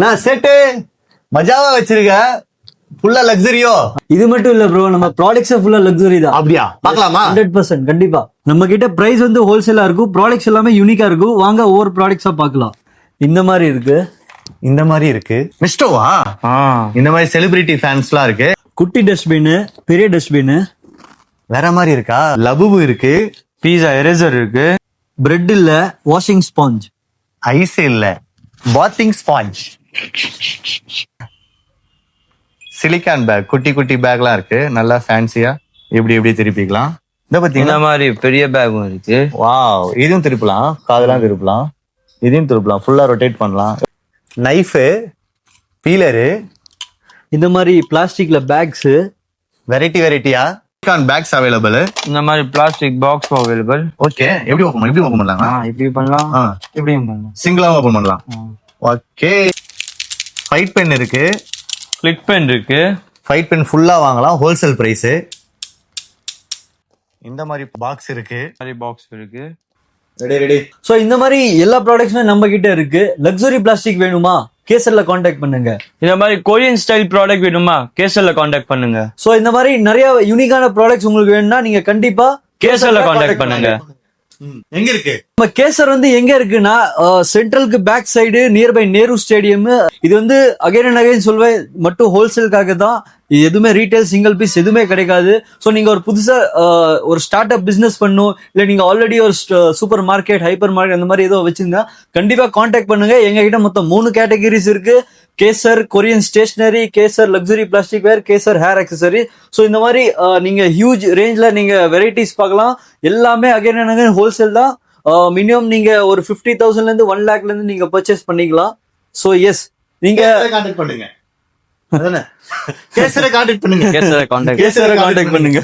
நான் செட்டு மஜாவா வச்சிருக்க, ஃபுல்லா லக்ஸரியோ. இது மட்டும் இல்ல ப்ரோ, நம்ம ப்ராடக்ட்ஸ் ஃபுல்லா லக்ஸரி தான். அப்படியா? பார்க்கலாமா? 100% கண்டிப்பா. நம்ம கிட்ட பிரைஸ் வந்து ஹோல்சேலா இருக்கும், ப்ராடக்ட்ஸ் எல்லாமே யூனிக்கா இருக்கும். வாங்க ஒவ்வொரு ப்ராடக்ட்ஸா பார்க்கலாம். இந்த மாதிரி இருக்கு, இந்த மாதிரி இருக்கு. மிஸ்டோவா? இந்த மாதிரி செலிபிரிட்டி ஃபேன்ஸ்லாம் இருக்கு. குட்டி டஸ்ட்பின், பெரிய டஸ்ட்பின், வேற மாதிரி இருக்கா? லபுபு இருக்கு, பீஸா எரேசர் இருக்கு, பிரெட் இல்ல, வாஷிங் ஸ்பாஞ்ச், ஐஸ் இல்ல, பாத்திங் ஸ்பாஞ்ச், சிலிக்கான் பேக், குட்டி குட்டி பேக்லாம் இருக்கு, நல்லா ஃபேன்சியா எப்படி திருப்பிக்கலாம். இந்த பாத்தீங்கன்னா இந்த மாதிரி பெரிய பேக்கும் இருக்கு. வாவ், இதுவும் திருப்பலாம், காதெல்லாம் திருப்பலாம், இதையும் திருப்பலாம், ஃபுல்லா ரொட்டேட் பண்ணலாம். நைஃபு, பீலரு, இந்த மாதிரி பிளாஸ்டிக்ல பேக்ஸ், வெரைட்டியா பேக்ஸ் அவைலபிள். இந்த மாதிரி பிளாஸ்டிக் பாக்ஸ் அவைலபிள். ஓகே, எப்படி ஓபன் பண்ணலாம்? இப்படி பண்ணலாம், இப்படியும் பண்ணலாம், சிங்கிளா ஓபன் பண்ணலாம். ஓகே, ஃபைட் பென் இருக்கு, கிளிக் பென் இருக்கு. ஃபைட் பென் ஃபுல்லா வாங்கலாம், ஹோல்சேல் பிரைஸ். இந்த மாதிரி பாக்ஸ் இருக்கு, மாதிரி பாக்ஸ் இருக்கு. ரெடி. சோ இந்த மாதிரி எல்லா ப்ராடக்ட்ஸுமே நம்ம கிட்ட இருக்கு. லக்ஸரி பிளாஸ்டிக் வேணுமா? கேசர்ல காண்டாக்ட் பண்ணுங்க. இந்த மாதிரி கொரியன் ஸ்டைல் ப்ராடக்ட் வேணுமா? கேசர்ல காண்டாக்ட் பண்ணுங்க. சோ இந்த மாதிரி நிறைய யூனிக்கான ப்ராடக்ட்ஸ் உங்களுக்கு வேணும்னா நீங்க கண்டிப்பா கேசர்ல காண்டாக்ட் பண்ணுங்க. எங்க இருக்கு? நம்ம கேசர் வந்து எங்க இருக்குன்னா சென்ட்ரலுக்கு back side nearby Nehru stadium. இது வந்து அகைன் அண்ட் அகைன் சொல்வேன், மட்டும் ஹோல்சேலுக்காக தான். இது எதுவுமே ரீட்டைல் சிங்கிள் பீஸ் எதுவுமே கிடைக்காது. ஸோ நீங்க ஒரு புதுசா ஒரு ஸ்டார்ட் அப் பிசினஸ் பண்ணும், இல்ல நீங்க ஆல்ரெடி ஒரு சூப்பர் மார்க்கெட், ஹைப்பர் மார்க்கெட் அந்த மாதிரி ஏதோ வச்சிருந்தா கண்டிப்பா காண்டாக்ட் பண்ணுங்க. எங்க கிட்ட மொத்தம் 3 கேட்டகரிஸ் இருக்கு: Kesar Korean stationery, Kesar luxury plastic ware, Kesar hair accessory. So இந்த மாதிரி நீங்க ஹியூஜ் ரேஞ்ச்ல நீங்க வெரைட்டிஸ் பார்க்கலாம். எல்லாமே அகைன் அண்ட் அகைன் ஹோல்சேல் தான். மினிமம் நீங்க ஒரு 50,000ல இருந்து 1 lakhல இருந்து நீங்க பர்ச்சேஸ் பண்ணிக்கலாம். ஸோ எஸ், நீங்க கான்டாக்ட் பண்ணுங்க. கேசரை கான்டாக்ட் பண்ணுங்க. கேசர்ல காண்டாக்ட் கேசரை காண்டாக்ட் பண்ணுங்க.